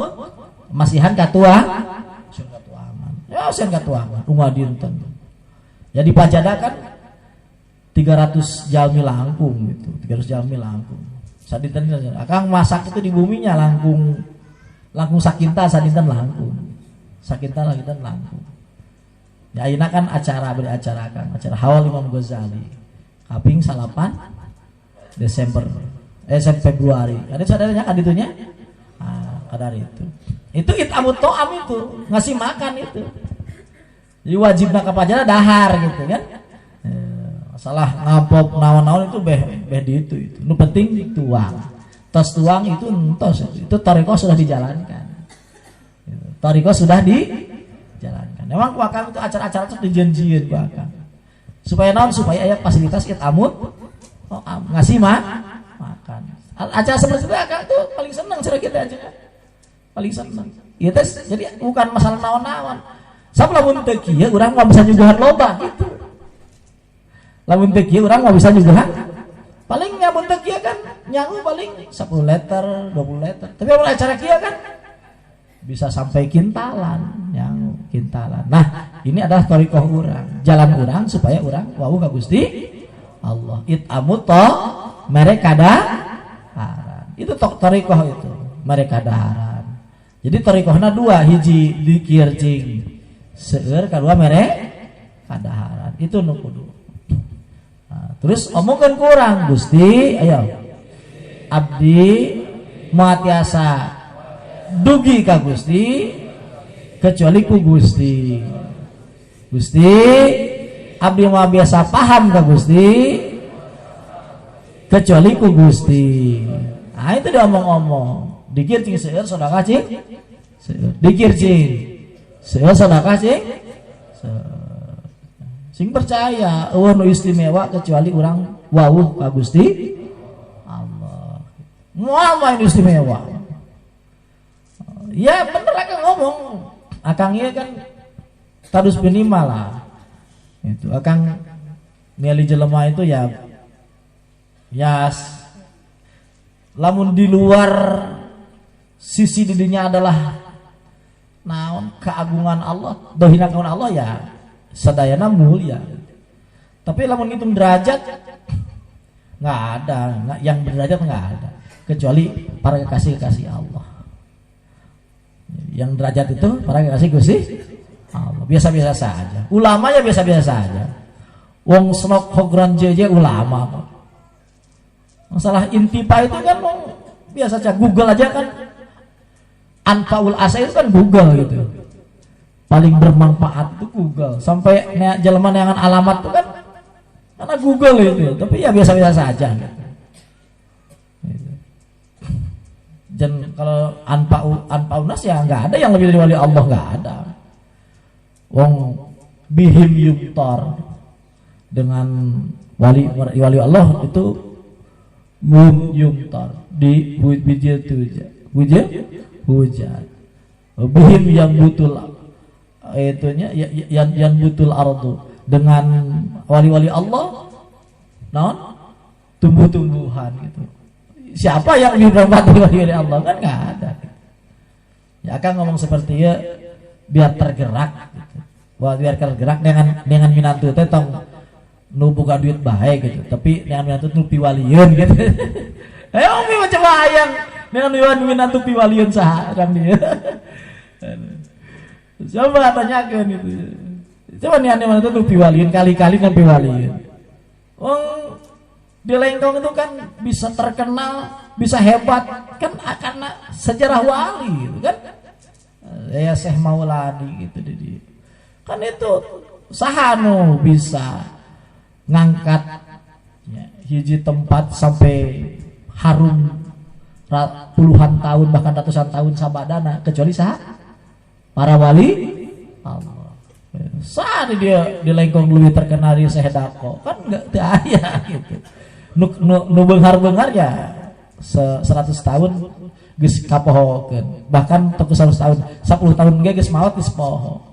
masihan katua. Sieun katuangan. Ya sieun katuangan unggal dinten. Jadi pajada kan 300 jalmi langkung gitu. 300 jalmi langkung. Sadinten akang masak itu di buminya langkung sakinta sadinten langkung. Sakinta langkung langkung. Ya ayeuna kan beracara kan acara Haul Imam Ghazali. Kaping 8 Desember Februari. Ada saudaranya kan itunya? Kadar itu. Itu itamut to'am itu, ngasih makan itu. Jadi wajibna ka pajana dahar gitu kan. Masalah ngapop naon-naon itu beh di itu. Nu penting tuang. Tos tuang itu entos itu thariqah sudah dijalankan. Thariqah sudah dijalankan. Memang wakang itu acara-acara itu dijanjieun ku akang. Supaya naon? Supaya aya fasilitas itamut ngasih makan. Acara seperti itu akang tuh paling senang cara kita aja. Paling senang. Ieu teh jadi bukan masalah naon-naon. Sabab lamun teu kieu urang mah bisa nyuguhan loba gitu. Lamun teu kieu urang mah bisa nyuguhan. Paling nyamun teu kieu kan nyangu paling 10 liter, 20 liter. Tapi mun acara kieu kan bisa sampai kintalan, nyangu kintalan. Nah, ini adalah thariqah urang. Jalan urang supaya urang wau ka Gusti Allah. Itamut mereka daharan. Itu thariqah itu, mereka daharan. Jadi thariqahna dua, hiji dikir cing seueur, kadua mereka daharan. Itu nu kudu. Nah, terus omongkeun ku urang, Gusti, ayo. Abdi moal tiasa dugi ka Gusti kecuali ku Gusti. Gusti, abdi moal biasa paham ka Gusti kecuali ku Gusti. Nah, itu diomong-omong. Dikir cing seueur sedekah cing seueur. Dikir cing seueur sedekah cing seueur. Sing percaya eueuh nu istimewa kecuali urang wawuh ka Gusti Allah. Moal main istimewa. Ya bener akang ngomong. Akang ieu kan tadus minimal lah. Itu akang milih jelema itu ya lamun di luar sisi didinya adalah naon keagungan Allah, dohina keagungan Allah ya sadayana mulia. Tapi lamun ngitung derajat nggak ada, yang berderajat nggak ada kecuali para kekasih Allah. Yang derajat itu para kekasih Gusti Allah. Biasa-biasa saja. Ulama ya biasa-biasa saja. Wong senok hogran jeje ulama kok. Masalah intipa itu kan biasa saja. Google aja kan Anfaul Asa itu kan Google gitu. Paling bermanfaat itu Google. Sampai jelema neangan alamat itu kan karena Google itu. Tapi ya biasa-biasa saja gitu. Dan kalau anfa'unas ya nggak ada yang lebih dari wali Allah, nggak ada. Wong bihim yumtar, dengan wali Allah itu yumtar di hujat hujan bihim yang butul itunya yang butul ardu, dengan wali Allah naon tumbuh-tumbuhan gitu. Siapa yang dihormati wali Allah? Kan nggak ada. Ya kan ngomong seperti ya biar tergerak gitu. Wah, biar tergerak dengan minantu teh tong nu boga duit bae gitu. Tapi dengan minantu nu piwalieun gitu. Umi macam hayang dengan minantu piwalieun saha kan dia. Coba tanyakeun itu. Coba nih ane minantu nu piwalieun kali-kali kan piwalieun. Di Lengkong itu kan bisa terkenal, bisa hebat kan karena sejarah wali gitu kan. Ya Syekh Maulani gitu dia. Kan itu sahanu bisa ngangkat ya, hiji tempat sampai harum puluhan tahun bahkan ratusan tahun sabadana, kecuali para wali Allah. Saat dia di Lengkong lebih terkenal di Syekh Dako kan enggak aya gitu. Nu beunghar-beunghar ya 100 tahun geus kapohokeun, bahkan teu 100 tahun 10 tahun ge geus maot geus poho.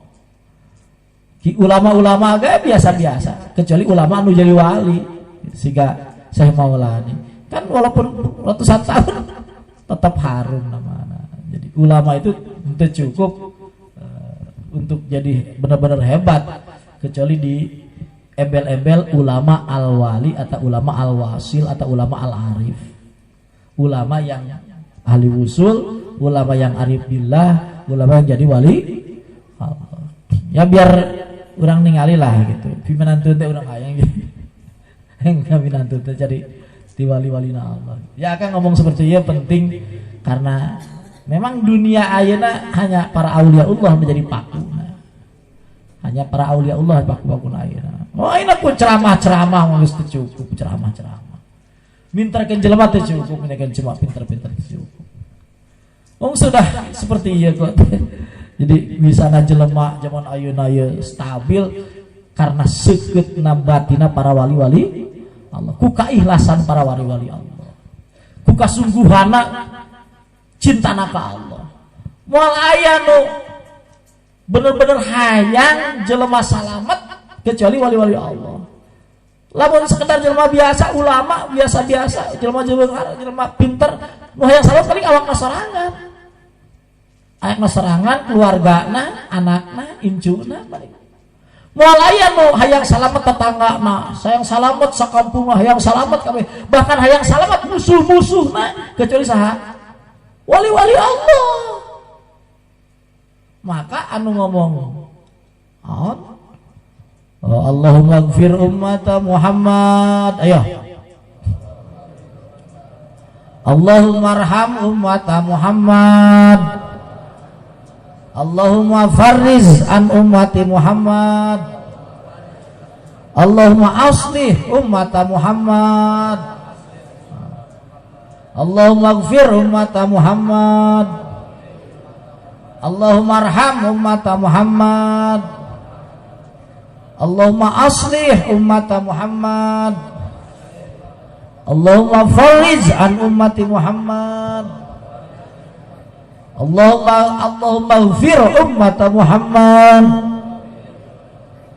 Ki ulama-ulama ge biasa-biasa, kecuali ulama anu jadi wali siga Syekh Maulani kan walaupun ratusan tahun tetap harum namanya. Jadi ulama itu teu cukup untuk jadi benar-benar hebat, kecuali di embel-embel ulama al-wali atau ulama al-wasil atau ulama al-arif. ulama yang ahli usul, ulama yang arif billah, ulama yang jadi wali Allah. Ya biar orang ningali lah gitu. Pimenantu teh urang hayang gitu. Enggak pinantu teh jadi di wali-walina Allah. Ya akan ngomong seperti itu penting karena memang dunia ayeuna hanya para aulia Allah menjadi paku. Hanya para aulia Allah paku-paku ayeuna. Oh ayeuna pun ceramah-ceramah geus teu cukup ceramah-ceramah. Mintarkeun jelema teh cukup, mintarkeun cuma pinter-pinter cukup. Wong sudah seperti ieu kok. Jadi bisana jelema zaman ayeuna ieu stabil karena seukeutna batina para wali-wali Allah, ku kaikhlasan para wali-wali Allah, ku kasungguhana cintana ka Allah. Moal aya nu bener-bener hayang jelema salamet kecuali wali-wali Allah. Lamun sekedar jelema biasa, ulama biasa-biasa, jelema pinter, nu hayang salamet paling awakna sorangan. Awakna sorangan, keluargana, anakna, incuna paling. Moal aya nu hayang salamet tetanggana, sayang salamet sakampungna, hayang salamet kabeh, bahkan hayang salamet musuh-musuhna kecuali saha? Wali-wali Allah. Maka anu ngomong Allahumma ighfir ummata Muhammad. Ayo. Allahumma arham ummata Muhammad. Allahumma farriz an ummati Muhammad. Allahumma aslih ummata Muhammad. Allahumma ighfir ummata Muhammad. Allahumma arham ummata Muhammad. Allahumma aslih ummata Muhammad. Allahumma farriz an ummati Muhammad. Allahumma ighfir ummata Muhammad.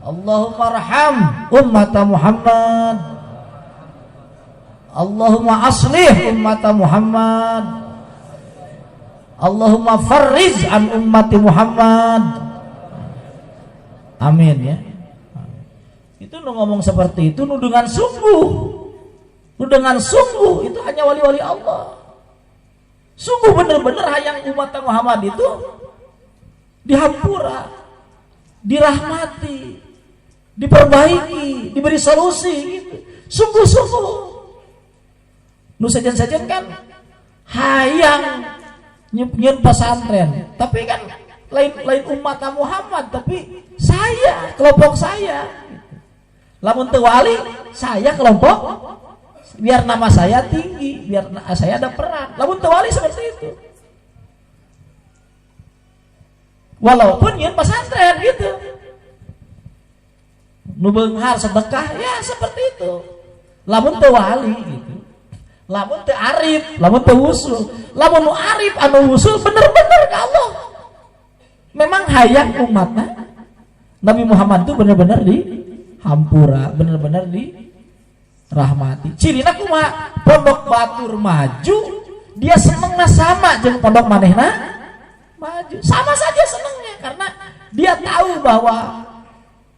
Allahumma arham ummata Muhammad. Allahumma aslih ummata Muhammad. Allahumma farriz an ummati Muhammad. Amin ya. Itu nu ngomong seperti itu nu dengan sungguh. Nu dengan sungguh itu hanya wali-wali Allah. Sungguh benar-benar hayang umat Muhammad itu dihampura, dirahmati, diperbaiki, diberi solusi gitu. Sungguh-sungguh. Nu sajen-sajen kan hayang nyun pesantren, tapi kan lain umat Muhammad, tapi saya, kelompok saya. Lamun teu wali, saya kelompok biar nama saya tinggi, biar saya ada peran. Lamun teu wali seperti itu. Walaupun nyieun pesantren gitu. Nu beunghar sedekah ya seperti itu. Lamun teu wali gitu. Lamun teu arif, lamun teu usul. Lamun nu arif anu usul bener-bener ka Allah. Memang hayang umatna Nabi Muhammad itu bener-bener dihampura, bener-bener di rahmati. Cirina kumaha? Pondok Batur maju, dia senengna sama jeung pondok manehna maju. Sama saja senengnya karena dia tahu bahwa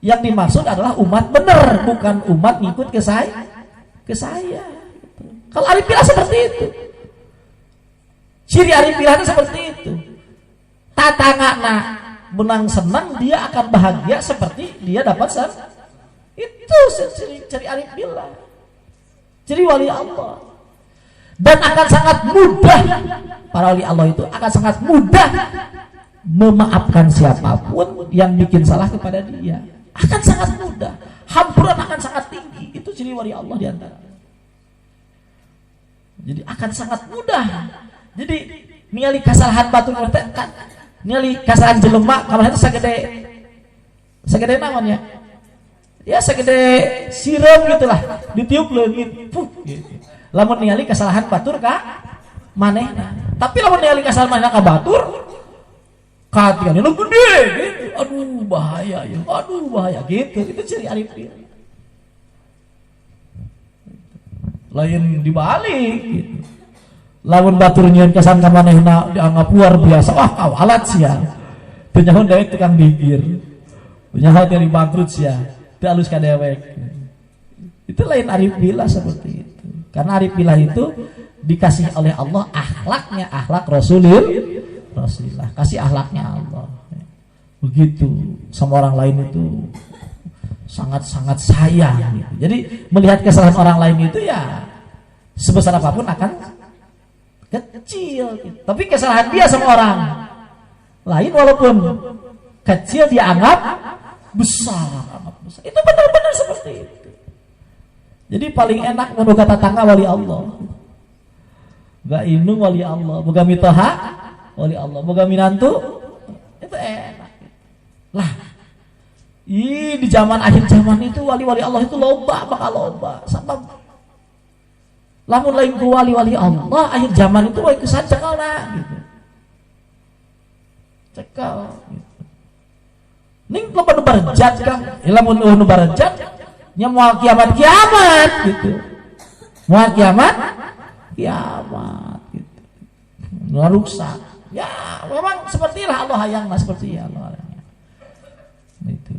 yang dimaksud adalah umat benar, bukan umat ngikut ke saya. Kalau arif billah seperti itu. Ciri arif billah itu seperti itu. Tatangana menang senang, dia akan bahagia seperti dia dapat senang. Itu ciri arif billah. Jadi wali Allah. Dan akan sangat mudah, para wali Allah itu akan sangat mudah memaafkan siapapun yang bikin salah kepada dia. Akan sangat mudah. Hampuran akan sangat tinggi. Itu ciri wali Allah diantara. Jadi akan sangat mudah. Jadi ningali kasalahan batur kan, ningali kasalahan jelema kamana itu sagede namanya. Ya segede siram gitulah, ditiup leungit, gitu. Lamun ningali kesalahan batur ka manehna. Tapi lamun ningali kesalahan manehna ka batur, katianna nu gede gitu. Aduh bahaya ya. Aduh bahaya gitu. Itu ciri arif billah. Lain dibalik gitu. Lamun batur nyieun kesan ka manehna dianggap luar biasa. Wah, kawalat sia. Teu nyaho dewek tukang bibir. Nyaho teh bangkrut sia. Halus kadewek. Itu lain arif billah seperti itu. Karena arif billah itu dikasih oleh Allah akhlaknya akhlak Rasulullah, kasih akhlaknya Allah. Begitu sama orang lain itu sangat-sangat sayang gitu. Jadi melihat kesalahan orang lain itu ya sebesar apapun akan kecil gitu. Tapi kesalahan dia sama orang lain walaupun kecil dianggap besar. Itu benar-benar seperti itu. Jadi paling enak menurut tetangga wali Allah. Gak inung wali Allah, boga mitoha wali Allah, boga minantu itu enak. Lah, di zaman akhir zaman itu wali-wali Allah itu bakal loba. Sampai lamun lain ku wali-wali Allah akhir zaman itu wae kesan cekalna gitu. Cekal gitu. Ning loba nu barejat Kang, lamun nu barejat nya moal kiamat gitu. Moal kiamat gitu. Nu rusak. Ya, memang sepertilah Allah hayangna seperti Allah hayangna. Itu.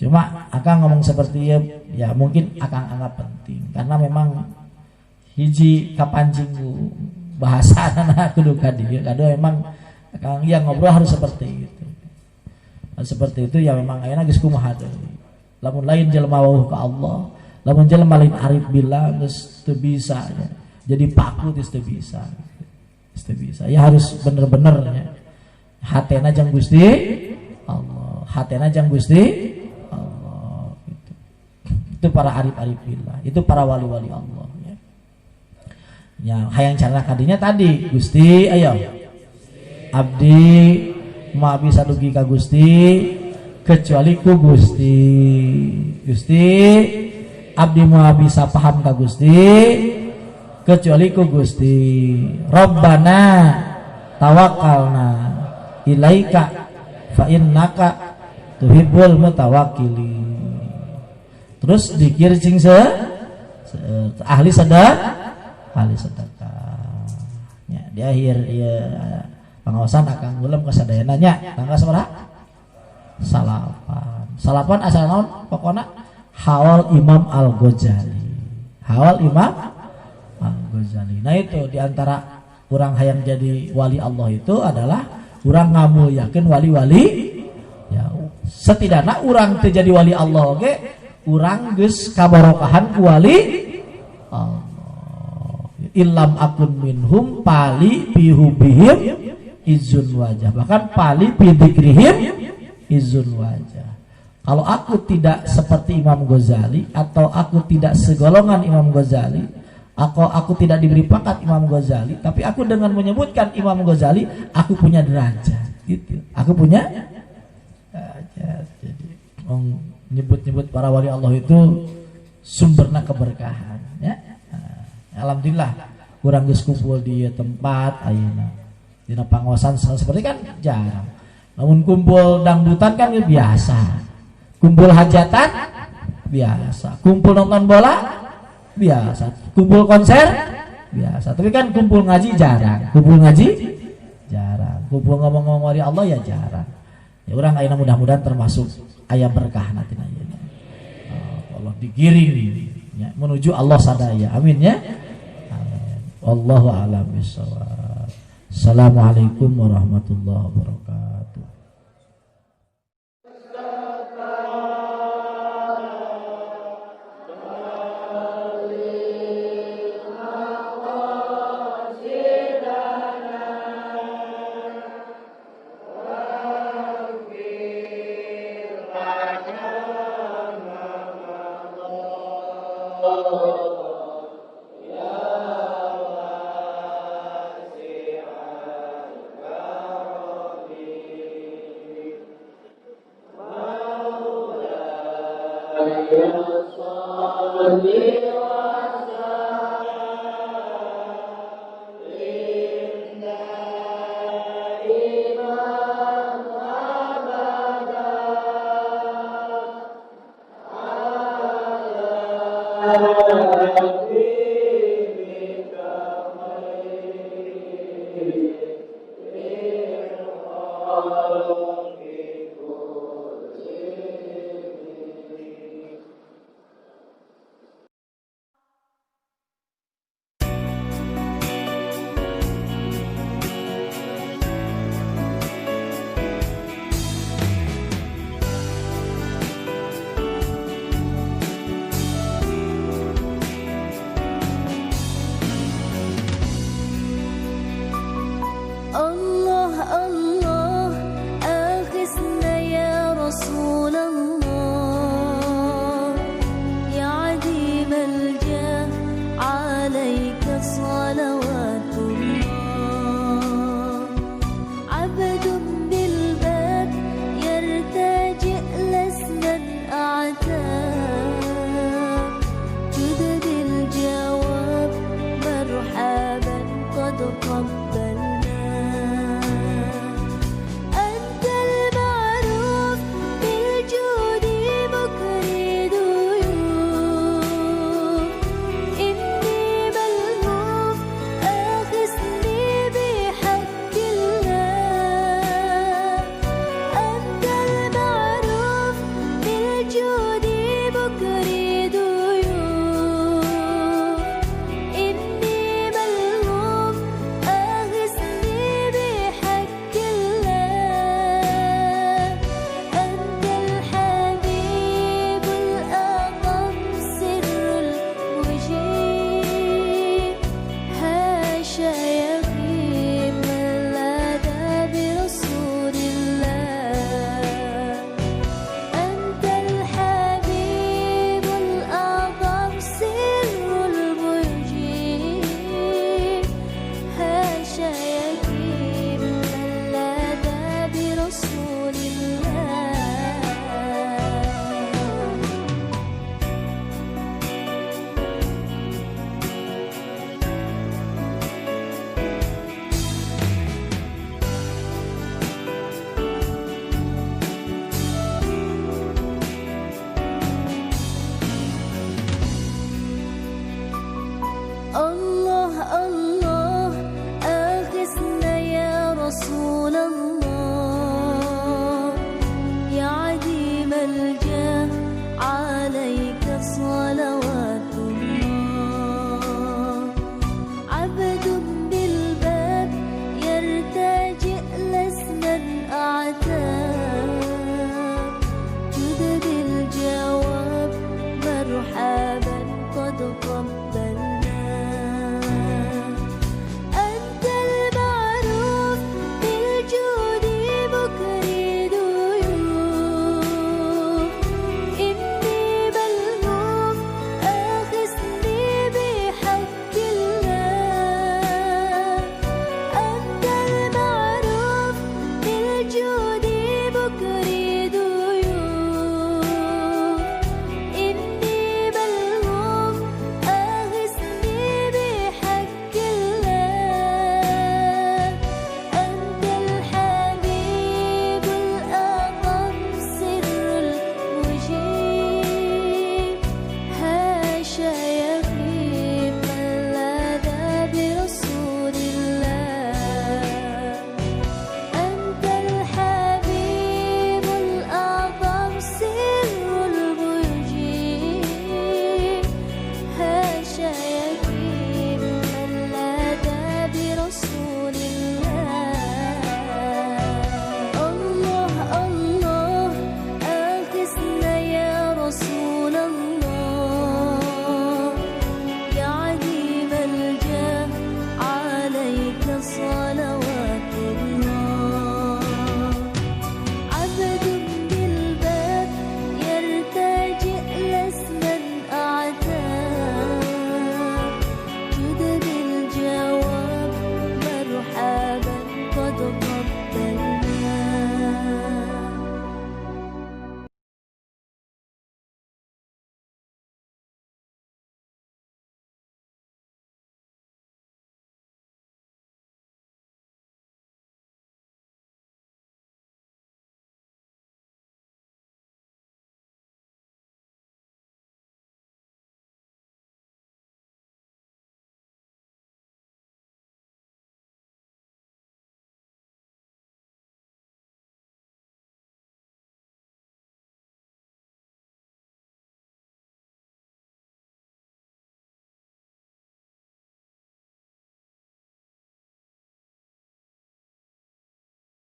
Cuma akang ngomong seperti ya mungkin akang anggap penting karena memang hiji kapancing bahasa anak kudu ka dieu kado memang akang yang ngobrol harus seperti itu. Seperti itu ya memang ayeuna geus kumaha deui. Lamun lain jelema wauh ka Allah, lamun jelema lain arif billah geus teu bisa ya. Jadi paku geus teu bisa. Geus teu bisa. Ya harus bener-bener ya. Hatena jeung Gusti Allah. Hatena jeung Gusti Allah gitu. Itu para arif-arif billah, itu para wali-wali Allah ya. Ya hayang cara kadinya tadi Gusti ayo. Abdi ma bisa dugi ka Gusti kecuali ku Gusti. Gusti abdi ma bisa paham ka Gusti kecuali ku Gusti. Rabbana tawakkalna ilaika fa innaka tuhibbul mutawakkilin. Terus dikir cing ahli sedekah ya, di akhir ya pengawasan akan belum kesadayana nya tanggal sabaraha salapan asal naon pokona hawal Imam Al-Ghazali. Nah itu diantara orang hayang jadi wali Allah itu adalah orang ngamuliakeun wali-wali ya setidaknya orang teu jadi wali Allah oge urang geus kabarokahan ku wali Allah. Illam akun minhum pali bihubihim izun wajah, bahkan pali bidikrihim izun wajah. Kalau aku tidak seperti Imam Ghazali atau aku tidak segolongan Imam Ghazali, aku tidak diberi pangkat Imam Ghazali, tapi aku dengan menyebutkan Imam Ghazali aku punya derajat gitu. Aku punya derajat. Jadi nyebut-nyebut para wali Allah itu sumberna keberkahan ya. Alhamdulillah kurang geus kumpul di tempat ayeuna. Dina pangawasan seperti kan jarang. Namun kumpul dangdutan kan biasa. Kumpul hajatan biasa. Kumpul nonton bola biasa. Kumpul konser biasa. Tapi kan kumpul ngaji jarang. Kumpul ngomong-ngomong wali Allah ya jarang. Ya urang ayeuna mudah-mudahan termasuk aya berkah nanti ayeuna. Allah digiring ya, menuju Allah sadaya. Amin ya. Wallahu a'lam bishawab. Assalamualaikum warahmatullahi wabarakatuh. Ya